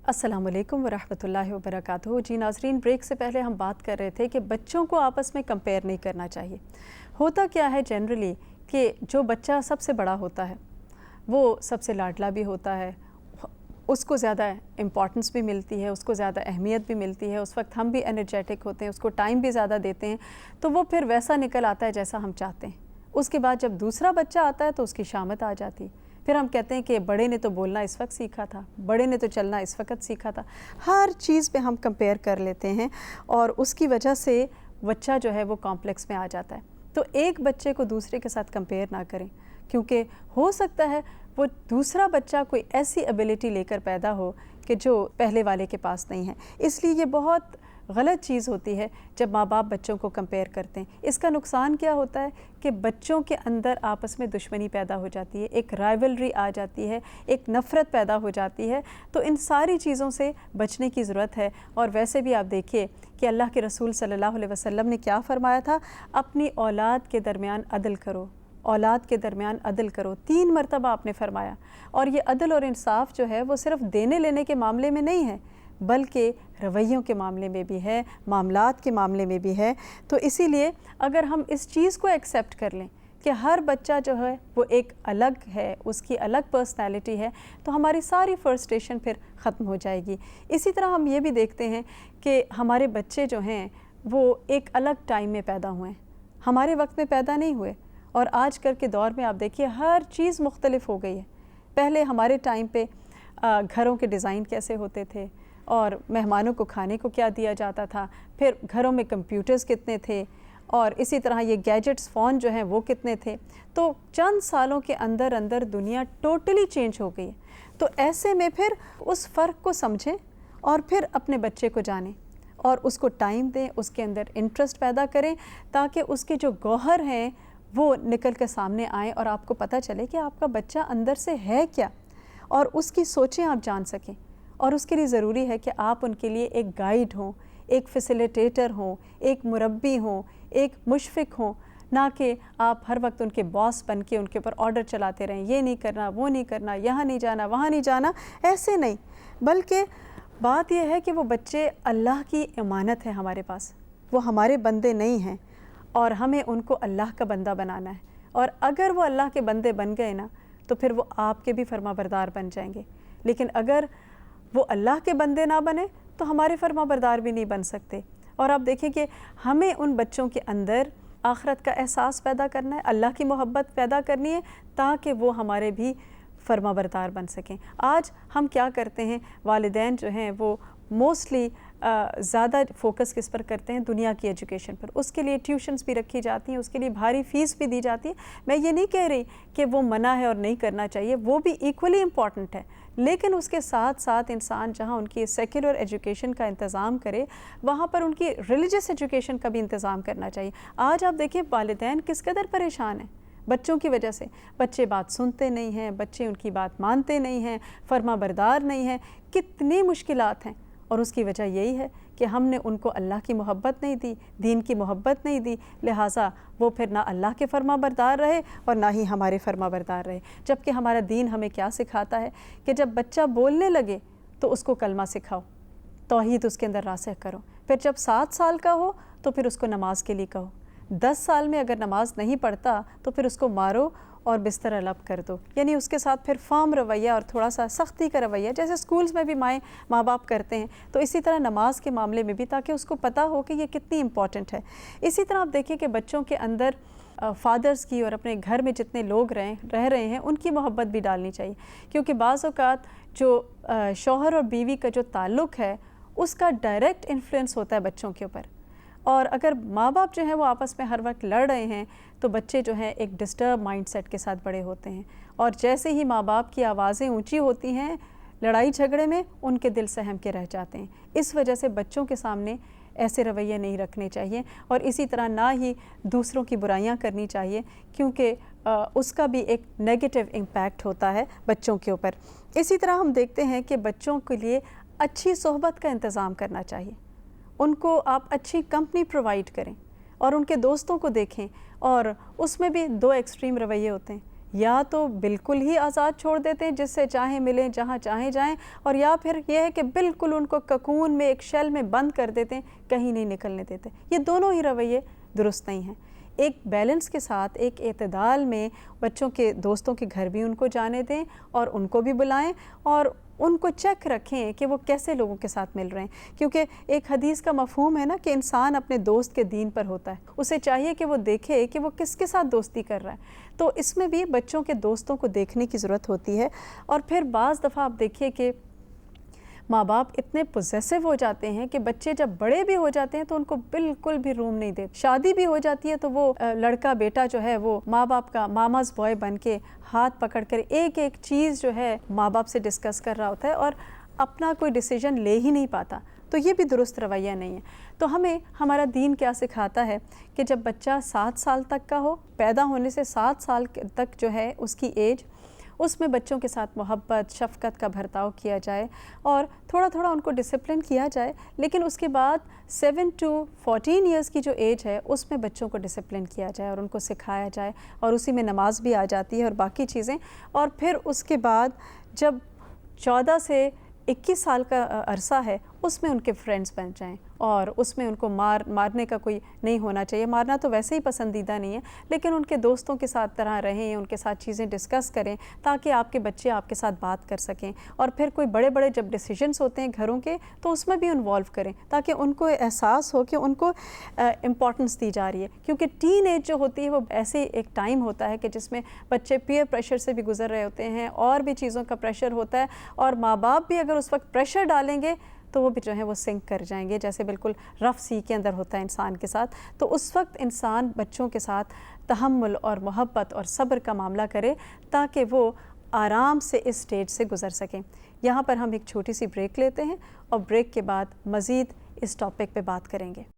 अस्सलाम वालेकुम वरहमतुल्लाहि वबरकातुहू। जी नाज़रीन, ब्रेक से पहले हम बात कर रहे थे कि बच्चों को आपस में कंपेयर नहीं करना चाहिए। होता क्या है जनरली कि जो बच्चा सबसे बड़ा होता है वो सबसे लाडला भी होता है, उसको ज़्यादा इम्पॉर्टेंस भी मिलती है, उसको ज़्यादा अहमियत भी मिलती है, उस वक्त हम भी एनर्जेटिक होते हैं, उसको टाइम भी ज़्यादा देते हैं, तो वो फिर वैसा निकल आता है जैसा हम चाहते हैं। उसके बाद जब दूसरा बच्चा आता है तो उसकी शामत आ जाती है। फिर हम कहते हैं कि बड़े ने तो बोलना इस वक्त सीखा था, बड़े ने तो चलना इस वक्त सीखा था। हर चीज़ पे हम कंपेयर कर लेते हैं और उसकी वजह से बच्चा जो है वो कॉम्प्लेक्स में आ जाता है। तो एक बच्चे को दूसरे के साथ कंपेयर ना करें, क्योंकि हो सकता है वो दूसरा बच्चा कोई ऐसी एबिलिटी लेकर पैदा हो कि जो पहले वाले के पास नहीं है। इसलिए ये बहुत गलत चीज़ होती है जब माँ बाप बच्चों को कंपेयर करते हैं। इसका नुकसान क्या होता है कि बच्चों के अंदर आपस में दुश्मनी पैदा हो जाती है, एक राइवलरी आ जाती है, एक नफ़रत पैदा हो जाती है। तो इन सारी चीज़ों से बचने की ज़रूरत है। और वैसे भी आप देखिए कि अल्लाह के रसूल सल्लल्लाहु अलैहि वसल्लम ने क्या फ़रमाया था, अपनी औलाद के दरमियान अदल करो, औलाद के दरमियान अदल करो। 3 मरतबा आपने फ़रमाया। और ये अदल और इंसाफ जो है वो सिर्फ़ देने लेने के मामले में नहीं है, बल्कि रवैयों के मामले में भी है, मामलात के मामले में भी है। तो इसीलिए अगर हम इस चीज़ को एक्सेप्ट कर लें कि हर बच्चा जो है वो एक अलग है, उसकी अलग पर्सनैलिटी है, तो हमारी सारी फ्रस्ट्रेशन फिर ख़त्म हो जाएगी। इसी तरह हम ये भी देखते हैं कि हमारे बच्चे जो हैं वो एक अलग टाइम में पैदा हुए हैं, हमारे वक्त में पैदा नहीं हुए। और आज कल के दौर में आप देखिए हर चीज़ मुख्तलिफ हो गई है। पहले हमारे टाइम पे घरों के डिज़ाइन कैसे होते थे और मेहमानों को खाने को क्या दिया जाता था, फिर घरों में कंप्यूटर्स कितने थे, और इसी तरह ये गैजेट्स फ़ोन जो हैं वो कितने थे। तो चंद सालों के अंदर अंदर दुनिया टोटली चेंज हो गई है। तो ऐसे में फिर उस फ़र्क को समझें और फिर अपने बच्चे को जानें और उसको टाइम दें, उसके अंदर इंटरेस्ट पैदा करें, ताकि उसके जो गौहर हैं वो निकल कर सामने आएँ और आपको पता चले कि आपका बच्चा अंदर से है क्या, और उसकी सोचें आप जान सकें। और उसके लिए ज़रूरी है कि आप उनके लिए एक गाइड हों, एक फैसिलिटेटर हों, एक मुरब्बी हों, एक मुशफ़िक हों, ना कि आप हर वक्त उनके बॉस बन के उनके ऊपर ऑर्डर चलाते रहें, ये नहीं करना, वो नहीं करना, यहाँ नहीं जाना, वहाँ नहीं जाना। ऐसे नहीं, बल्कि बात यह है कि वो बच्चे अल्लाह की अमानत है हमारे पास, वो हमारे बंदे नहीं हैं और हमें उनको अल्लाह का बंदा बनाना है। और अगर वो अल्लाह के बंदे बन गए ना, तो फिर वो आपके भी फरमाबरदार बन जाएंगे। लेकिन अगर वो अल्लाह के बंदे ना बने तो हमारे फरमाबरदार भी नहीं बन सकते। और आप देखें कि हमें उन बच्चों के अंदर आखिरत का एहसास पैदा करना है, अल्लाह की मोहब्बत पैदा करनी है, ताकि वो हमारे भी फरमाबरदार बन सकें। आज हम क्या करते हैं, वालिदैन जो हैं वो मोस्टली ज़्यादा फोकस किस पर करते हैं, दुनिया की एजुकेशन पर। उसके लिए ट्यूशन्स भी रखी जाती हैं, उसके लिए भारी फ़ीस भी दी जाती है। मैं ये नहीं कह रही कि वो मना है और नहीं करना चाहिए, वो भी इक्वली इम्पॉर्टेंट है। लेकिन उसके साथ साथ इंसान जहाँ उनकी सेक्युलर एजुकेशन का इंतज़ाम करे, वहाँ पर उनकी रिलीजियस एजुकेशन का भी इंतज़ाम करना चाहिए। आज आप देखिए वालिदैन किस कदर परेशान हैं बच्चों की वजह से। बच्चे बात सुनते नहीं हैं, बच्चे उनकी बात मानते नहीं हैं, फरमाबरदार नहीं हैं, कितनी मुश्किलात हैं। और उसकी वजह यही है कि हमने उनको अल्लाह की मोहब्बत नहीं दी, दीन की मोहब्बत नहीं दी, लिहाजा वो फिर ना अल्लाह के फरमाबरदार रहे और ना ही हमारे फरमाबरदार रहे। जबकि हमारा दीन हमें क्या सिखाता है कि जब बच्चा बोलने लगे तो उसको कलमा सिखाओ, तौहीद उसके अंदर रासिख करो। फिर जब 7 साल का हो तो फिर उसको नमाज के लिए कहो। 10 साल में अगर नमाज नहीं पढ़ता तो फिर उसको मारो और बिस्तर अलग कर दो, यानी उसके साथ फिर फार्म रवैया और थोड़ा सा सख्ती का रवैया, जैसे स्कूल्स में भी माँ बाप करते हैं। तो इसी तरह नमाज के मामले में भी, ताकि उसको पता हो कि ये कितनी इम्पॉर्टेंट है। इसी तरह आप देखिए कि बच्चों के अंदर फ़ादर्स की और अपने घर में जितने लोग रह रहे हैं उनकी मोहब्बत भी डालनी चाहिए, क्योंकि बाज़ औक़ात जो शौहर और बीवी का जो ताल्लुक़ है उसका डायरेक्ट इन्फ्लुएंस होता है बच्चों के ऊपर। और अगर माँ बाप जो हैं वो आपस में हर वक्त लड़ रहे हैं तो बच्चे जो हैं एक डिस्टर्ब माइंडसेट के साथ बड़े होते हैं। और जैसे ही माँ बाप की आवाज़ें ऊंची होती हैं लड़ाई झगड़े में, उनके दिल सहम के रह जाते हैं। इस वजह से बच्चों के सामने ऐसे रवैये नहीं रखने चाहिए। और इसी तरह ना ही दूसरों की बुराइयां करनी चाहिए, क्योंकि उसका भी एक नेगेटिव इम्पैक्ट होता है बच्चों के ऊपर। इसी तरह हम देखते हैं कि बच्चों के लिए अच्छी सोहबत का इंतज़ाम करना चाहिए। उनको आप अच्छी कंपनी प्रोवाइड करें और उनके दोस्तों को देखें। और उसमें भी 2 एक्सट्रीम रवैये होते हैं, یا تو بالکل ہی آزاد چھوڑ دیتے ہیں، جس سے چاہیں ملیں، جہاں چاہیں جائیں، اور یا پھر یہ ہے کہ بالکل ان کو ککون میں، ایک شیل میں بند کر دیتے ہیں، کہیں نہیں نکلنے دیتے۔ یہ دونوں ہی رویے درست نہیں ہیں۔ ایک بیلنس کے ساتھ، ایک اعتدال میں بچوں کے دوستوں کے گھر بھی ان کو جانے دیں اور ان کو بھی بلائیں، اور ان کو چیک رکھیں کہ وہ کیسے لوگوں کے ساتھ مل رہے ہیں، کیونکہ ایک حدیث کا مفہوم ہے نا کہ انسان اپنے دوست کے دین پر ہوتا ہے، اسے چاہیے کہ وہ دیکھے کہ وہ کس کے ساتھ دوستی کر رہا ہے۔ تو اس میں بھی بچوں کے دوستوں کو دیکھنے کی ضرورت ہوتی ہے۔ اور پھر بعض دفعہ آپ دیکھیے کہ ماں باپ اتنے پوزیسو ہو جاتے ہیں کہ بچے جب بڑے بھی ہو جاتے ہیں تو ان کو بالکل بھی روم نہیں دیتے، شادی بھی ہو جاتی ہے تو وہ لڑکا بیٹا جو ہے وہ ماں باپ کا ماماز بوائے بن کے ہاتھ پکڑ کر ایک ایک چیز جو ہے ماں باپ سے ڈسکس کر رہا ہوتا ہے اور اپنا کوئی ڈیسیجن لے ہی نہیں پاتا۔ تو یہ بھی درست رویہ نہیں ہے۔ تو ہمیں ہمارا دین کیا سکھاتا ہے کہ جب بچہ 7 سال تک کا ہو، پیدا ہونے سے 7 سال تک جو ہے اس کی ایج، اس میں بچوں کے ساتھ محبت، شفقت کا برتاؤ کیا جائے اور تھوڑا تھوڑا ان کو ڈسپلن کیا جائے، لیکن اس کے بعد 7 to 14 ایئرس کی جو ایج ہے اس میں بچوں کو ڈسپلن کیا جائے اور ان کو سکھایا جائے، اور اسی میں نماز بھی آ جاتی ہے اور باقی چیزیں۔ اور پھر اس کے بعد جب 14 سے 21 سال کا عرصہ ہے اس میں ان کے فرینڈز بن جائیں، اور اس میں ان کو مارنے کا کوئی نہیں ہونا چاہیے۔ مارنا تو ویسے ہی پسندیدہ نہیں ہے، لیکن ان کے دوستوں کے ساتھ طرح رہیں، ان کے ساتھ چیزیں ڈسکس کریں تاکہ آپ کے بچے آپ کے ساتھ بات کر سکیں۔ اور پھر کوئی بڑے بڑے جب ڈیسیجنز ہوتے ہیں گھروں کے تو اس میں بھی انوالو کریں تاکہ ان کو احساس ہو کہ ان کو امپورٹنس دی جا رہی ہے، کیونکہ ٹین ایج جو ہوتی ہے وہ ایسے ایک ٹائم ہوتا ہے کہ جس میں بچے پیئر پریشر سے بھی گزر رہے ہوتے ہیں اور بھی چیزوں کا پریشر ہوتا ہے، اور ماں باپ بھی اگر اس وقت پریشر ڈالیں گے تو وہ بھی جو ہے وہ سنک کر جائیں گے، جیسے بالکل رف سی کے اندر ہوتا ہے انسان کے ساتھ۔ تو اس وقت انسان بچوں کے ساتھ تحمل اور محبت اور صبر کا معاملہ کرے تاکہ وہ آرام سے اس سٹیج سے گزر سکیں۔ یہاں پر ہم ایک چھوٹی سی بریک لیتے ہیں اور بریک کے بعد مزید اس ٹاپک پہ بات کریں گے۔